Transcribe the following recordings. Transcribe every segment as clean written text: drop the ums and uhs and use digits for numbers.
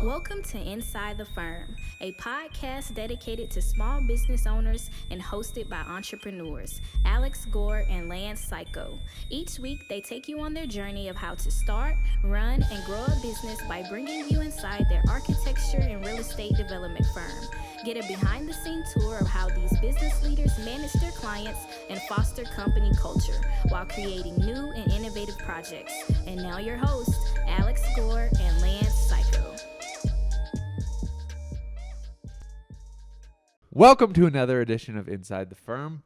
Welcome to Inside the Firm, a podcast dedicated to small business owners and hosted by entrepreneurs, Alex Gore and Lance Cayko. Each week, they take you on their journey of how to start, run, and grow a business by bringing you inside their architecture and real estate development firm. Get a behind-the-scenes tour of how these business leaders manage their clients and foster company culture while creating new and innovative projects. And now your hosts, Alex Gore and Lance Cayko. Welcome to another edition of Inside the Firm.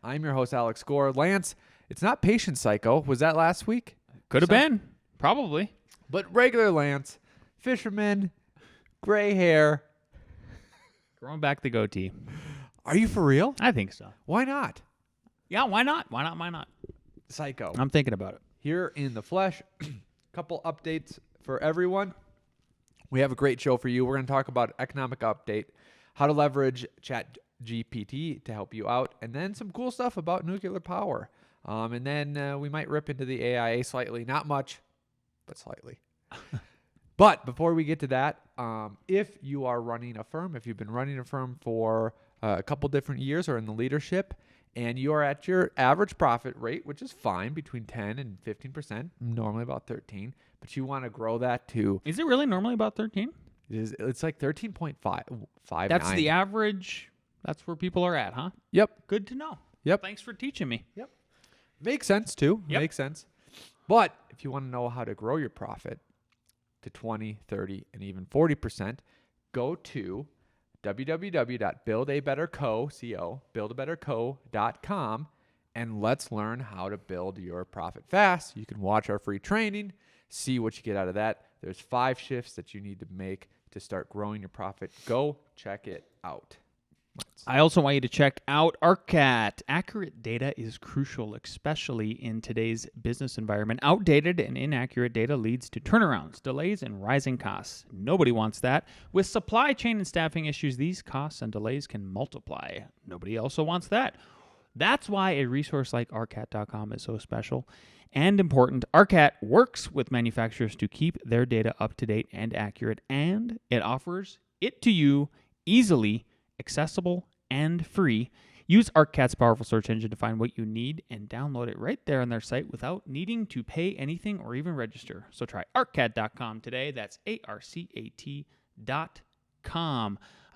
I'm your host, Alex Gore. Lance, it's not patient Cayko. Was that last week? Could have been. Probably. But regular Lance, fisherman, gray hair. Growing back the goatee. Are you for real? I think so. Why not? Yeah, why not? Why not? Why not? Cayko. I'm thinking about it. Here in the flesh, couple updates for everyone. We have a great show for you. We're going to talk about economic update, how to leverage Chat GPT to help you out, and then some cool stuff about nuclear power. And then we might rip into the AIA slightly. Not much, but slightly. But before we get to that, if you are running a firm, if you've been running a firm for a couple different years or in the leadership, and you are at your average profit rate, which is fine, between 10 and 15%, normally about 13, but you want to grow that to... Is it really normally about 13? It's like 13.5. That's the average. That's where people are at, huh? Yep. Good to know. Yep. Thanks for teaching me. Yep. Makes sense, too. Yep. Makes sense. But if you want to know how to grow your profit to 20, 30, and even 40%, go to www.buildabetterco.com, and let's learn how to build your profit fast. You can watch our free training, see what you get out of that. There's 5 shifts that you need to make to start growing your profit. Go check it out. I also want you to check out ARCAT. Accurate data is crucial, especially in today's business environment. Outdated and inaccurate data leads to turnarounds, delays, and rising costs. Nobody wants that. With supply chain and staffing issues, these costs and delays can multiply. Nobody also wants that. That's why a resource like ARCAT.com is so special and important. ARCAT works with manufacturers to keep their data up to date and accurate, and it offers it to you easily, accessible, and free. Use ARCAT's powerful search engine to find what you need and download it right there on their site without needing to pay anything or even register. So try ARCAT.com today. That's ARCAT.com.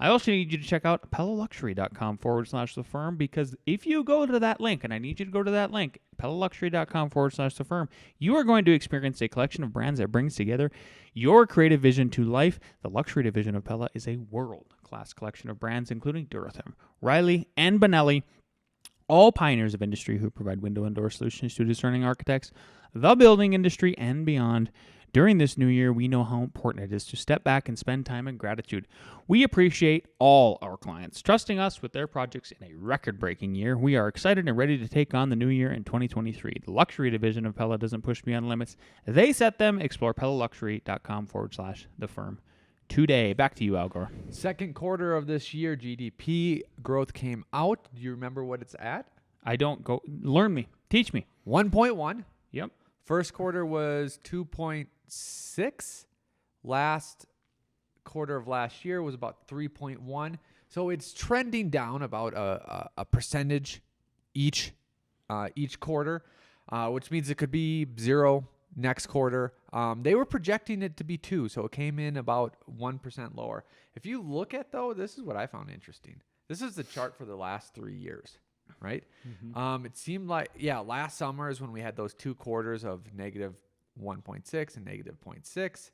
I also need you to check out PellaLuxury.com/the firm, because if you go to that link, and I need you to go to that link, PellaLuxury.com/the firm, you are going to experience a collection of brands that brings together your creative vision to life. The luxury division of Pella is a world-class collection of brands, including Duratham, Riley, and Benelli, all pioneers of industry who provide window and door solutions to discerning architects, the building industry, and beyond. During this new year, we know how important it is to step back and spend time in gratitude. We appreciate all our clients trusting us with their projects in a record-breaking year. We are excited and ready to take on the new year in 2023. The luxury division of Pella doesn't push beyond limits. They set them. Explore PellaLuxury.com/the firm today. Back to you, Al Gore. Second quarter of this year, GDP growth came out. Do you remember what it's at? I don't go. Learn me. Teach me. 1.1. Yep. First quarter was 2.6. Last quarter of last year was about 3.1. So it's trending down about a percentage each quarter, which means it could be 0 next quarter. They were projecting it to be 2, so it came in about 1% lower. If you look at, though, this is what I found interesting. This is the chart for the last 3 years. Right? Mm-hmm. It seemed like, last summer is when we had those 2 quarters of negative 1.6 and negative 0.6.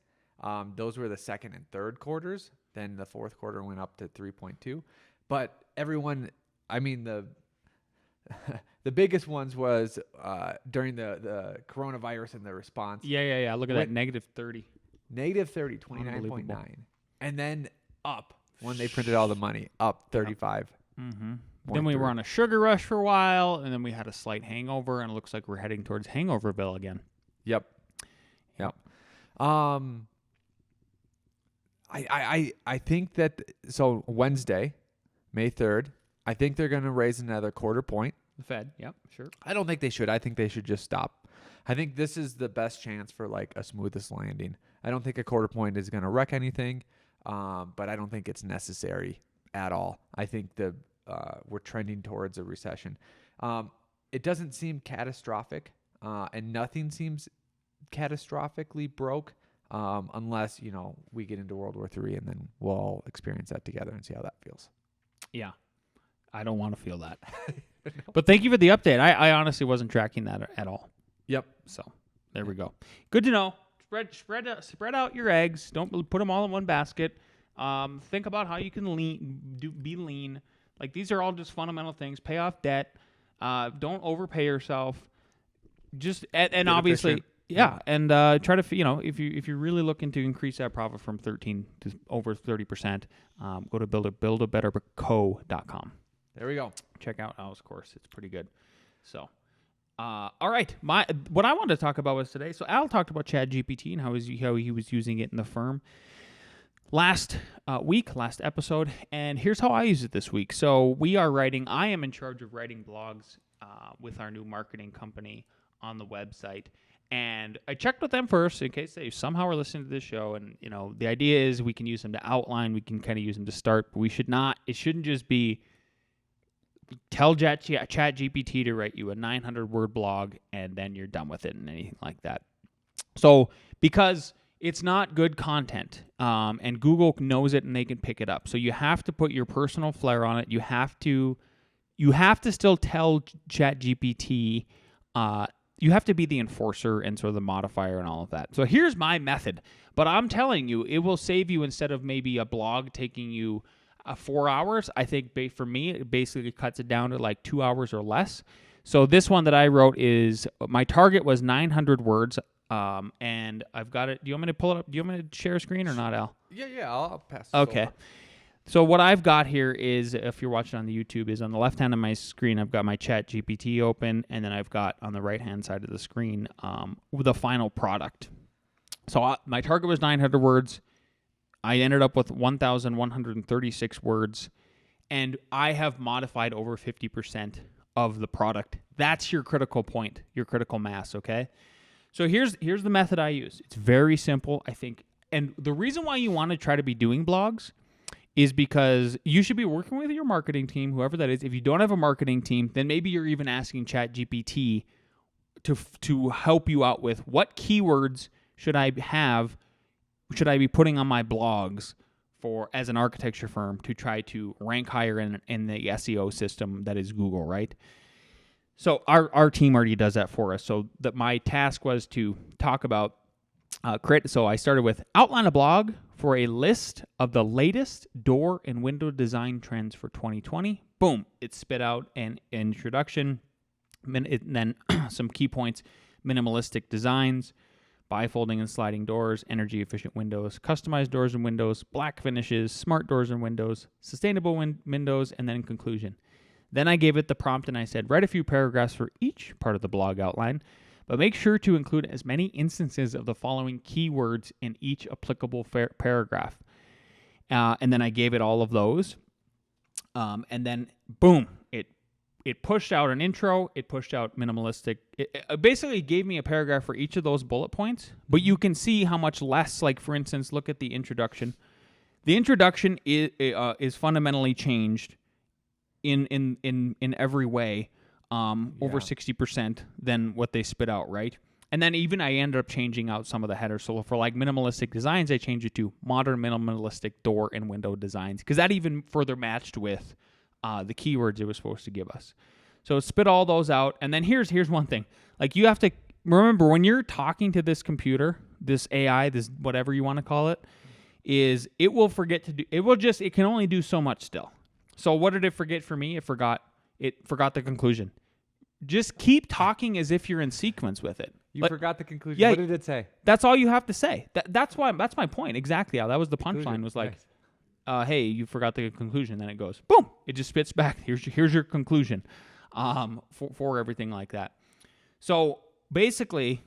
Those were the second and third quarters. Then the fourth quarter went up to 3.2. But everyone, I mean, the biggest ones was during the coronavirus and the response. Yeah. Look at that, negative 30. Negative 30, 29.9. And then up when they printed all the money, up 35. Mm-hmm. Then we were on a sugar rush for a while, and then we had a slight hangover, and it looks like we're heading towards Hangoverville again. Yep. I think that, so Wednesday, May 3rd, I think they're going to raise another quarter point. The Fed, yep, sure. I don't think they should. I think they should just stop. I think this is the best chance for like a smoothest landing. I don't think a quarter point is going to wreck anything, but I don't think it's necessary at all. I think we're trending towards a recession. It doesn't seem catastrophic, and nothing seems catastrophically broke, unless, we get into World War III, and then we'll all experience that together and see how that feels. Yeah. I don't want to feel that. No. But thank you for the update. I honestly wasn't tracking that at all. Yep. So there we go. Good to know. Spread out your eggs. Don't put them all in one basket. Think about how you can be lean. Like, these are all just fundamental things. Pay off debt. Don't overpay yourself. Just and obviously, efficient. yeah. And try to if you're really looking to increase that profit from 13 to over 30%, go to buildabetterco.com. There we go. Check out Al's course. It's pretty good. So, all right. What I wanted to talk about was today. So Al talked about Chat GPT and how he was using it in the firm last episode. And here's how I use it this week. So I am in charge of writing blogs with our new marketing company on the website. And I checked with them first in case they somehow are listening to this show. And, the idea is we can use them to outline. We can kind of use them to start. But it shouldn't just be tell Chat GPT to write you a 900-word blog and then you're done with it and anything like that. So because it's not good content, and Google knows it and they can pick it up. So you have to put your personal flair on it. You have to still tell Chat GPT, you have to be the enforcer and sort of the modifier and all of that. So here's my method. But I'm telling you, it will save you, instead of maybe a blog taking you 4 hours, I think for me, it basically cuts it down to like 2 hours or less. So this one that I wrote my target was 900 words, and I've got it. Do you want me to pull it up? Do you want me to share a screen or not, Al? Yeah, I'll pass this Okay. over. So what I've got here is, if you're watching on the YouTube, is on the left hand of my screen, I've got my Chat GPT open, and then I've got on the right-hand side of the screen the final product. So my target was 900 words. I ended up with 1,136 words, and I have modified over 50% of the product. That's your critical point, your critical mass, okay? So here's the method I use. It's very simple, I think. And the reason why you want to try to be doing blogs is because you should be working with your marketing team, whoever that is. If you don't have a marketing team, then maybe you're even asking Chat GPT to help you out with what keywords should I be putting on my blogs as an architecture firm to try to rank higher in the SEO system that is Google, right? So our team already does that for us. So my task was to talk about so I started with outline a blog for a list of the latest door and window design trends for 2020. Boom, it spit out an introduction, then some key points: minimalistic designs, bifolding and sliding doors, energy-efficient windows, customized doors and windows, black finishes, smart doors and windows, sustainable windows, and then conclusion. Then I gave it the prompt and I said, write a few paragraphs for each part of the blog outline, but make sure to include as many instances of the following keywords in each applicable paragraph. And then I gave it all of those. And then, boom, it pushed out an intro. It pushed out minimalistic. It basically gave me a paragraph for each of those bullet points. But you can see how much less, like, for instance, look at the introduction. The introduction is fundamentally changed in every way, over 60% than what they spit out, right? And then even I ended up changing out some of the headers. So for like minimalistic designs, I changed it to modern minimalistic door and window designs, because that even further matched with the keywords it was supposed to give us. So spit all those out. And then here's one thing. Like, you have to remember, when you're talking to this computer, this AI, this whatever you want to call it, is it will forget to do, it can only do so much still. So what did it forget for me? It forgot the conclusion. Just keep talking as if you're in sequence with it. You forgot the conclusion. Yeah, what did it say? That's all you have to say. That's my point. Exactly. That was the punchline. Was like, nice. Hey, you forgot the conclusion. Then it goes, boom. It just spits back. Here's your conclusion, for everything like that. So basically,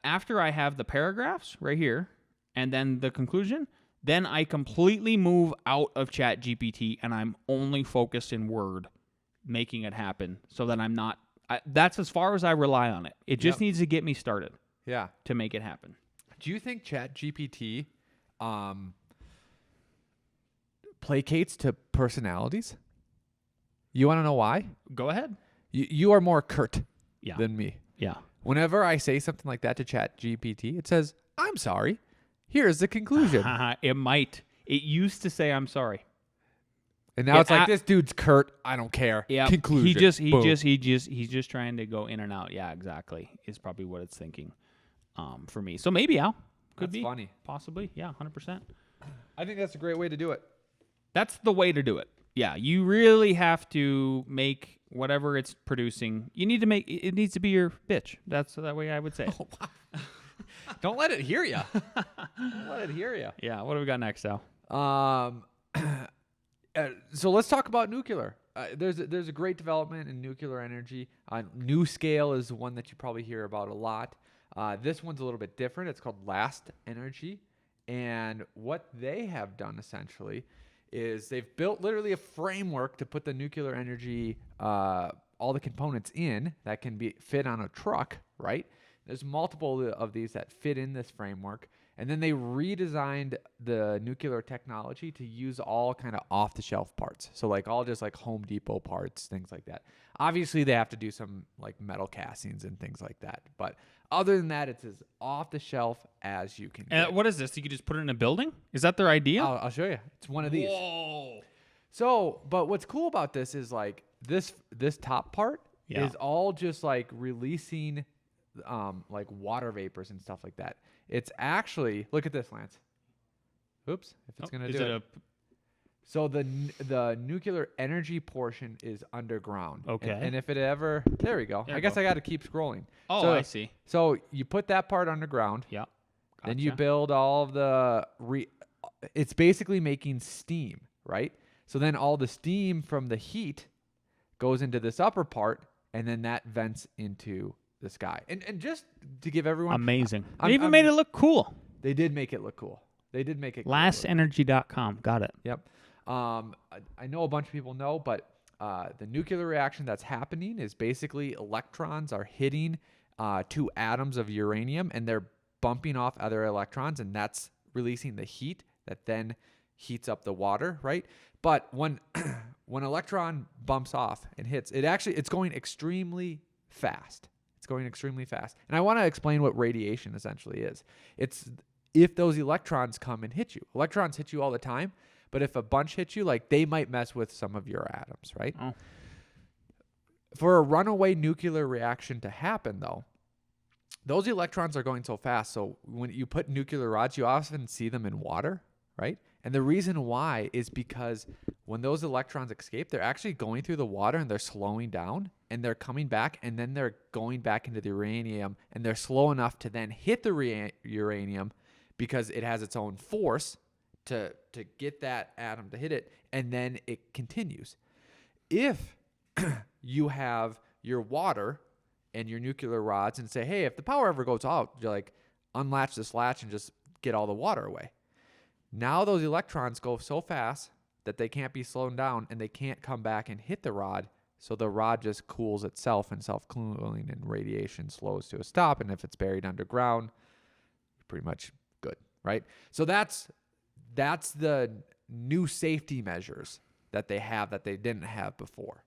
after I have the paragraphs right here, and then the conclusion, then I completely move out of Chat GPT and I'm only focused in Word, making it happen, so that That's as far as I rely on it. It just Yep. needs to get me started Yeah. to make it happen. Do you think Chat GPT placates to personalities? You want to know why? Go ahead. You are more curt Yeah. than me. Yeah. Whenever I say something like that to Chat GPT, it says, "I'm sorry. Here's the conclusion." It might. It used to say, "I'm sorry." And now it's like, this dude's curt. I don't care. Yeah. Conclusion. He's just trying to go in and out. Yeah, exactly. Is probably what it's thinking. For me. So maybe Al could That's be funny. possibly. Yeah, 100%. I think that's a great way to do it. That's the way to do it. Yeah, you really have to make whatever it's producing. You need to make it needs to be your bitch. That's that way I would say. It. Don't let it hear you. Don't let it hear you. Yeah. What do we got next, Al? So let's talk about nuclear. There's a great development in nuclear energy. NuScale is one that you probably hear about a lot. This one's a little bit different. It's called Last Energy. And what they have done essentially is they've built literally a framework to put the nuclear energy, all the components in that can be fit on a truck, right? There's multiple of these that fit in this framework. And then they redesigned the nuclear technology to use all kind of off-the-shelf parts. So like all just like Home Depot parts, things like that. Obviously, they have to do some like metal castings and things like that. But other than that, it's as off-the-shelf as you can get. What is this? You could just put it in a building? Is that their idea? I'll show you. It's one of these. Whoa. So, but what's cool about this is like this top part Yeah. is all just like releasing like water vapors and stuff like that. It's actually, look at this, Lance. Oops, if it's going to do it. So the nuclear energy portion is underground. Okay. And if it ever, there we go. There I we guess go. I got to keep scrolling. Oh, So- I see. So you put that part underground. Yeah. Then you Gotcha. build all of the it's basically making steam, right? So then all the steam from the heat goes into this upper part, and then that vents into the sky. And just to give everyone Amazing. I'm- They even I'm- made it look cool. they did make it look cool. They did make it cool. Lastenergy.com. Got it. Yep. I know a bunch of people know, but the nuclear reaction that's happening is basically electrons are hitting two atoms of uranium, and they're bumping off other electrons, and that's releasing the heat that then heats up the water, right? But when when electron bumps off and hits, it's going extremely fast. It's going extremely fast. And I want to explain what radiation essentially is. It's if those electrons come and hit you. Electrons hit you all the time, but if a bunch hit you, like they might mess with some of your atoms, right? Oh. For a runaway nuclear reaction to happen, though, those electrons are going so fast. So when you put nuclear rods, you often see them in water, right? And the reason why is because when those electrons escape, they're actually going through the water and they're slowing down and they're coming back, and then they're going back into the uranium, and they're slow enough to then hit the uranium because it has its own force to get that atom to hit it, and then it continues. If you have your water and your nuclear rods and say, hey, if the power ever goes out, you're like, unlatch this latch and just get all the water away. Now those electrons go so fast that they can't be slowed down, and they can't come back and hit the rod, so the rod just cools itself, and self-cooling, and radiation slows to a stop, and if it's buried underground, pretty much good, right? So that's the new safety measures that they have that they didn't have before.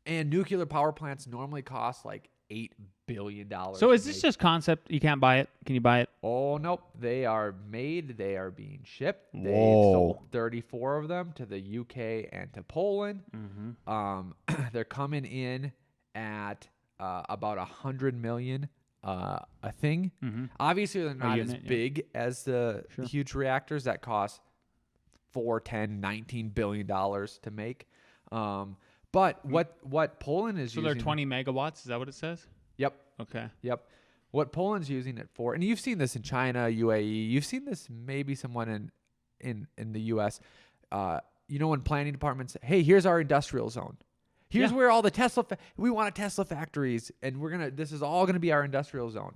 And nuclear power plants normally cost like $8 billion. So is this just concept? You can't buy it? Can you buy it? Oh, nope. They are made. They are being shipped. They've Whoa. sold 34 of them to the UK and to Poland. Mm-hmm. They're coming in at about 100 million a thing. Mm-hmm. Obviously, they're not unit, as yeah. big as the Sure. huge reactors that cost $4, $10, $19 billion to make. But what Poland is So using... they're 20 megawatts? Is that what it says? Yep. Okay. Yep. What Poland's using it for, and you've seen this in China, UAE, you've seen this maybe someone in the US, when planning departments say, hey, here's our industrial zone. Here's Yeah. where all the Tesla, we want a Tesla factories, and this is all going to be our industrial zone.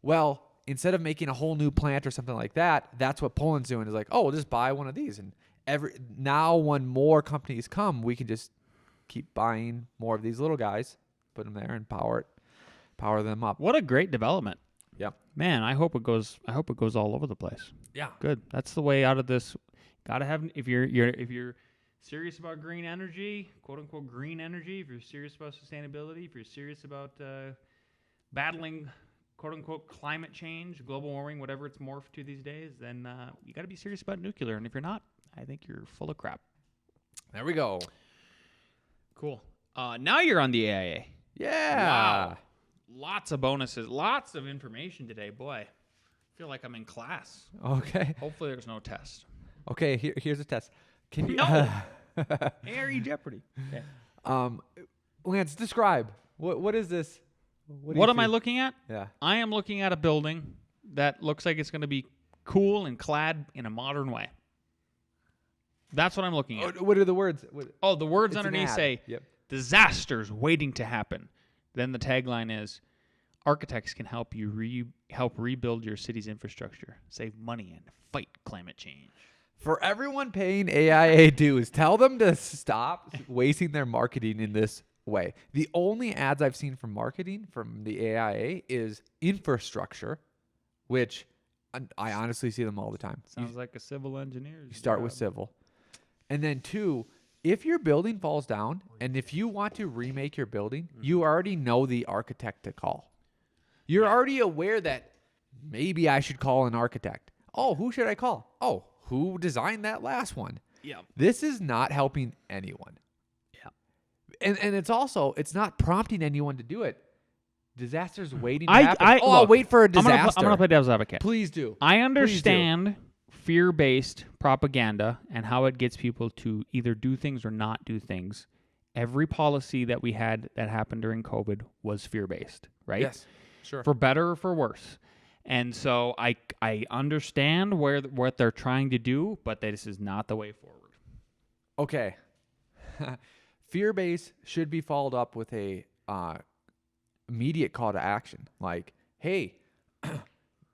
Well, instead of making a whole new plant or something like that, that's what Poland's doing, is like, oh, we'll just buy one of these. And now when more companies come, we can just keep buying more of these little guys, put them there, and power them up. What a great development. Yep. Man, I hope it goes all over the place. Yeah. Good. That's the way out of this. Got to have if you're serious about green energy, quote unquote green energy, if you're serious about sustainability, if you're serious about battling quote unquote climate change, global warming, whatever it's morphed to these days, then you got to be serious about nuclear. And if you're not, I think you're full of crap. There we go. Cool. Now you're on the AIA. Yeah. Wow. Lots of bonuses, lots of information today. Boy, I feel like I'm in class. Okay. Hopefully there's no test. Okay, here's a test. Can you No. A.R.E. Jeopardy. Okay. Lance, describe. What is this? What am I looking at? Yeah. I am looking at a building that looks like it's going to be cool and clad in a modern way. That's what I'm looking at. What are the words? The words It's an underneath ad. say, Yep. disasters waiting to happen. Then the tagline is, architects can help you help rebuild your city's infrastructure, save money, and fight climate change. For everyone paying AIA dues, tell them to stop wasting their marketing in this way. The only ads I've seen from marketing from the AIA is infrastructure, which I honestly see them all the time. Sounds like a civil engineer. You start with civil. And then 2, if your building falls down and if you want to remake your building, you already know the architect to call. You're already aware that maybe I should call an architect. Oh, who should I call? Oh, who designed that last one? Yeah. This is not helping anyone. Yeah. And it's not prompting anyone to do it. Disasters waiting to happen. I'll look, wait for a disaster. I'm going to play devil's advocate. Please do. I understand fear-based propaganda and how it gets people to either do things or not do things. Every policy that we had that happened during COVID was fear-based, right? Yes, sure. For better or for worse. And so I understand what they're trying to do, but this is not the way forward. Okay. Fear-based should be followed up with a immediate call to action. Like, hey,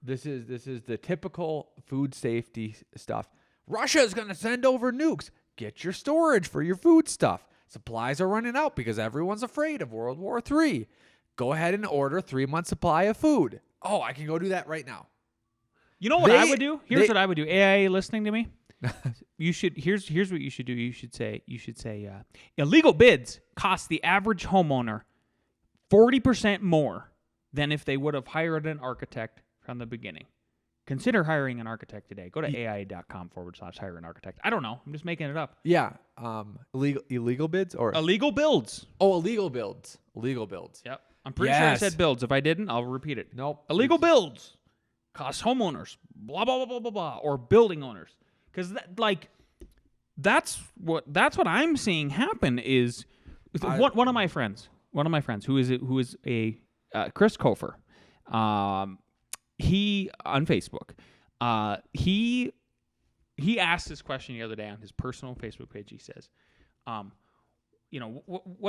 this is the typical food safety stuff. Russia is going to send over nukes. Get your storage for your food stuff. Supplies are running out because everyone's afraid of World War III. Go ahead and order 3-month supply of food. Oh, I can go do that right now. You know what I would do? Here's what I would do. AIA listening to me? Here's what you should do. You should say illegal bids cost the average homeowner 40% more than if they would have hired an architect from the beginning. Consider hiring an architect today. Go to AIA.com/hire an architect. I don't know. I'm just making it up. Yeah. Illegal bids or illegal builds. Oh, illegal builds. Illegal builds. Yep. I'm pretty sure I said builds. If I didn't, I'll repeat it. Nope. Illegal builds cost homeowners blah blah blah blah blah blah or building owners, because that's what I'm seeing happen is one of my friends who is a Chris Kofer, he on Facebook, he asked this question the other day on his personal Facebook page. He says, what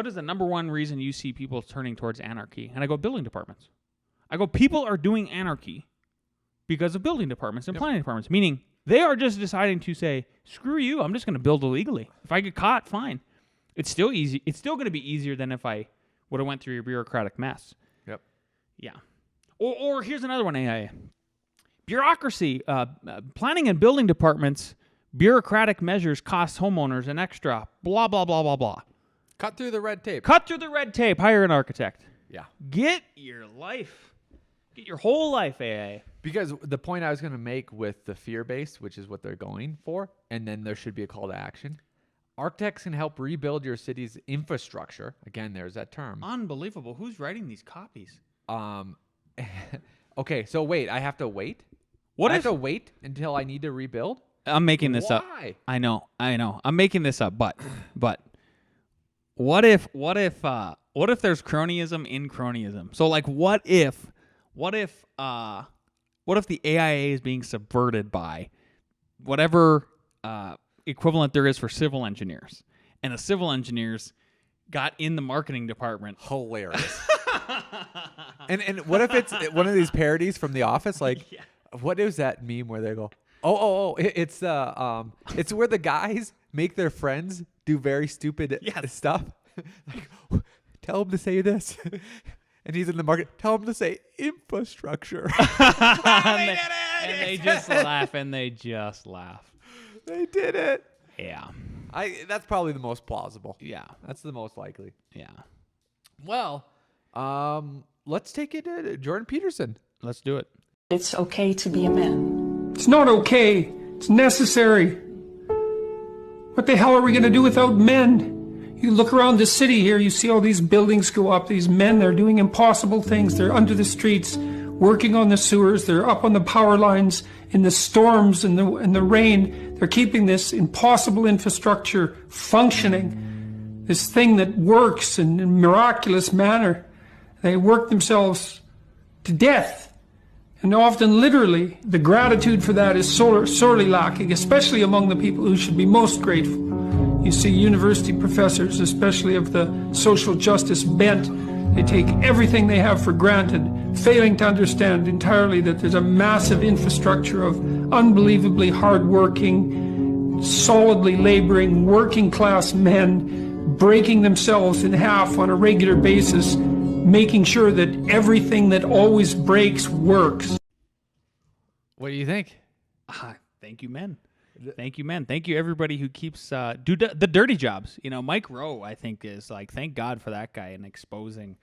is the number one reason you see people turning towards anarchy? And I go, building departments. I go, people are doing anarchy because of building departments and planning departments, meaning they are just deciding to say, screw you, I'm just going to build illegally. If I get caught, fine. It's still easy. It's still going to be easier than if I would have went through your bureaucratic mess. Yep. Yeah. Or here's another one, AIA. Bureaucracy, planning and building departments, bureaucratic measures cost homeowners an extra blah, blah, blah, blah, blah. Cut through the red tape. Cut through the red tape. Hire an architect. Yeah. Get your whole life, AIA. Because the point I was going to make with the fear-based, which is what they're going for, and then there should be a call to action. Architects can help rebuild your city's infrastructure. Again, there's that term. Unbelievable. Who's writing these copies? Okay, so wait. I have to wait? I have to wait until I need to rebuild? I'm making this up. Why? I know. I'm making this up, but what if there's cronyism in cronyism? So like what if the AIA is being subverted by whatever equivalent there is for civil engineers, and the civil engineers got in the marketing department? Hilarious. and what if it's one of these parodies from The Office? Like, what is that meme where they go, it's where the guys make their friends do very stupid stuff. like, tell him to say this. And he's in the market. Tell him to say infrastructure. and they just laugh. They did it. Yeah. That's probably the most plausible. Yeah. That's the most likely. Yeah. Well, let's take it to Jordan Peterson. Let's do it. It's okay to be a man. It's not okay. It's necessary. What the hell are we going to do without men? You look around the city here, you see all these buildings go up. These men, they're doing impossible things. They're under the streets, working on the sewers. They're up on the power lines in the storms and the rain. They're keeping this impossible infrastructure functioning. This thing that works in a miraculous manner. They work themselves to death. And often, literally, the gratitude for that is sorely lacking, especially among the people who should be most grateful. You see university professors, especially of the social justice bent, they take everything they have for granted, failing to understand entirely that there's a massive infrastructure of unbelievably hardworking, solidly laboring, working-class men breaking themselves in half on a regular basis, making sure that everything that always breaks works. What do you think? Thank you, men. Thank you, men. Thank you, everybody who keeps do the dirty jobs. You know, Mike Rowe, I think, is like, thank God for that guy and exposing,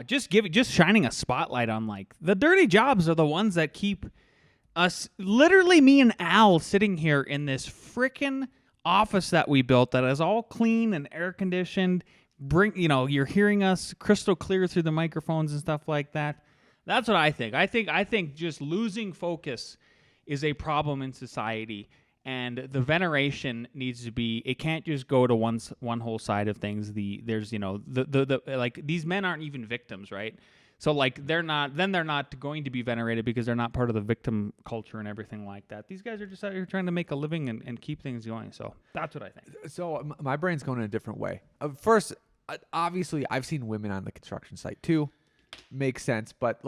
just shining a spotlight on like the dirty jobs are the ones that keep us, literally me and Al, sitting here in this frickin' office that we built that is all clean and air conditioned. You're hearing us crystal clear through the microphones and stuff like that. That's what I think. I think just losing focus is a problem in society. And the veneration needs to be. It can't just go to one whole side of things. There's like these men aren't even victims, right? So like they're not going to be venerated because they're not part of the victim culture and everything like that. These guys are just out here trying to make a living and keep things going. So that's what I think. So my brain's going in a different way. First, obviously, I've seen women on the construction site too. Makes sense, but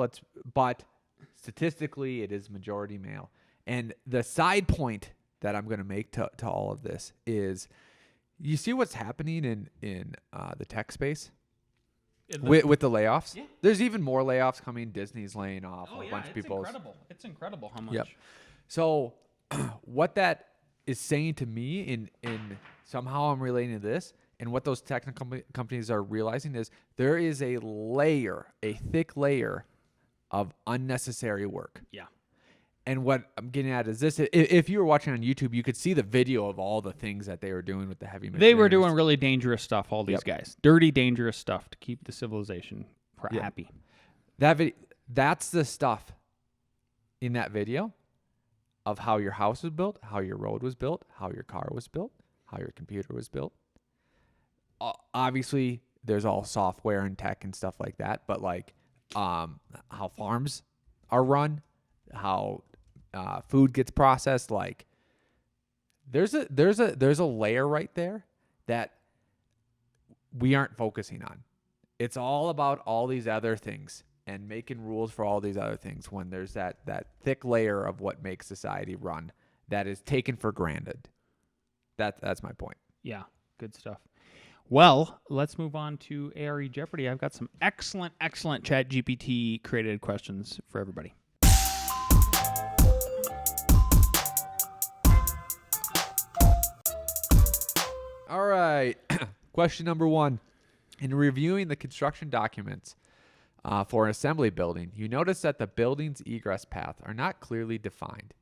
statistically, it is majority male. And the side point that I'm going to make to all of this is, you see what's happening in the tech space with the layoffs? Yeah. There's even more layoffs coming. Disney's laying off a bunch of people. It's incredible how much. Yep. So what that is saying to me, in somehow I'm relating to this, and what those technical companies are realizing is there is a thick layer of unnecessary work. Yeah. And what I'm getting at is this: if you were watching on YouTube, you could see the video of all the things that they were doing with the heavy machinery. They were doing really dangerous stuff, all these guys. Dirty, dangerous stuff to keep the civilization happy. That's the stuff in that video of how your house was built, how your road was built, how your car was built, how your computer was built. Obviously, there's all software and tech and stuff like that, but like how farms are run, how food gets processed, like there's a layer right there that we aren't focusing on. It's all about all these other things and making rules for all these other things, when there's that thick layer of what makes society run that is taken for granted. That's my point. Yeah, good stuff. Well, let's move on to A.R.E. Jeopardy. I've got some excellent Chat GPT created questions for everybody. All right. Question number 1. In reviewing the construction documents for an assembly building, you notice that the building's egress path are not clearly defined.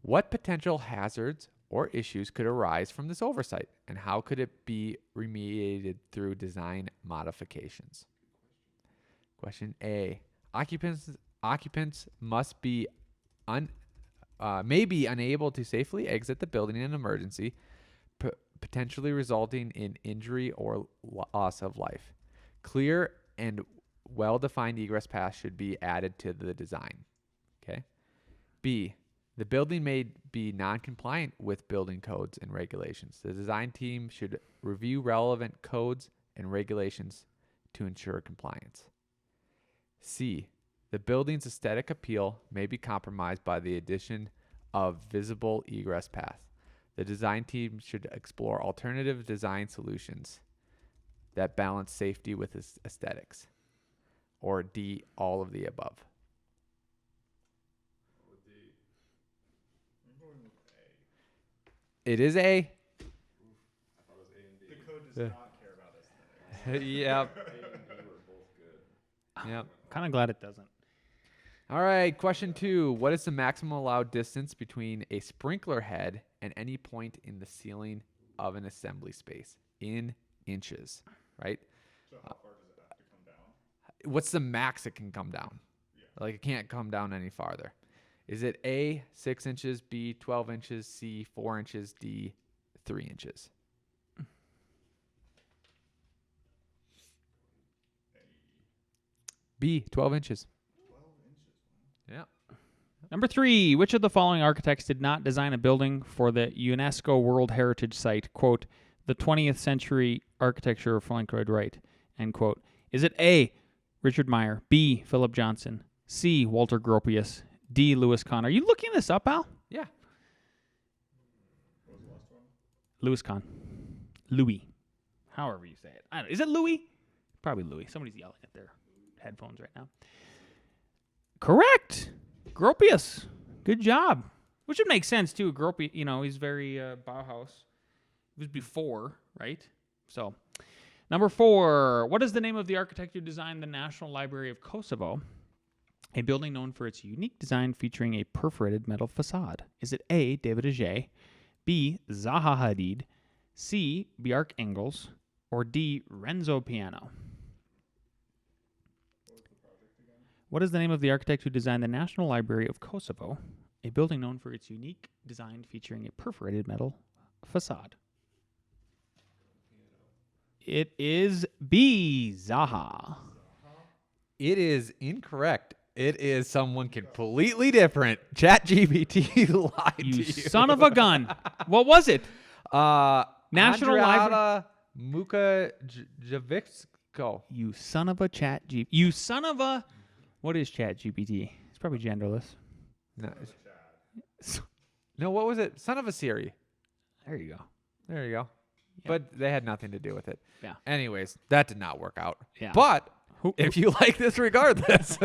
What potential hazards or issues could arise from this oversight, and how could it be remediated through design modifications? Question A. Occupants must be may be unable to safely exit the building in an emergency, potentially resulting in injury or loss of life. Clear and well-defined egress paths should be added to the design. Okay. B. The building may be non-compliant with building codes and regulations. The design team should review relevant codes and regulations to ensure compliance. C. The building's aesthetic appeal may be compromised by the addition of visible egress paths. The design team should explore alternative design solutions that balance safety with aesthetics? Or D, all of the above? It is A. The code does not care about aesthetics. Yep. A and D were both good. Yep. Kind of glad it doesn't. All right, question 2. What is the maximum allowed distance between a sprinkler head and any point in the ceiling of an assembly space? In inches, right? So how far does it have to come down? What's the max it can come down? Like it can't come down any farther. Is it A, 6 inches, B, 12 inches, C, 4 inches, D, 3 inches? B, 12 inches. 12 inches. Yeah. Number 3, which of the following architects did not design a building for the UNESCO World Heritage Site, quote, the 20th century architecture of Frank Lloyd Wright, end quote? Is it A, Richard Meyer, B, Philip Johnson, C, Walter Gropius, D, Louis Kahn? Are you looking this up, Al? Yeah. What was the last one? Louis Kahn. Louis. However you say it. I don't know. Is it Louis? Probably Louis. Somebody's yelling at their headphones right now. Correct. Gropius. Good job. Which would make sense, too. Gropius, he's very Bauhaus. It was before, right? So, number 4. What is the name of the architect who designed the National Library of Kosovo? A building known for its unique design featuring a perforated metal facade. Is it A, David Adjaye, B, Zaha Hadid, C, Bjarke Ingels, or D, Renzo Piano? What is the name of the architect who designed the National Library of Kosovo? A building known for its unique design featuring a perforated metal facade. It is B, Zaha. It is incorrect. It is someone completely different. Chat GPT lied to You you. son of a gun. What was it? National Andriana Mukajevicko. You son of a Chat GPT. You son of a... What is Chat GPT? It's probably genderless. No, no, what was it? Son of a Siri. There you go. There you go. Yeah. But they had nothing to do with it. Yeah. Anyways, that did not work out. Yeah. But if you like this regardless,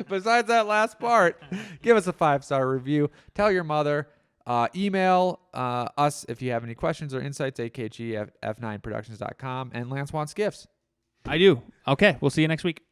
besides that last part, give us a 5-star review. Tell your mother. Email us if you have any questions or insights, akg@f9productions.com. And Lance wants gifts. I do. Okay, we'll see you next week.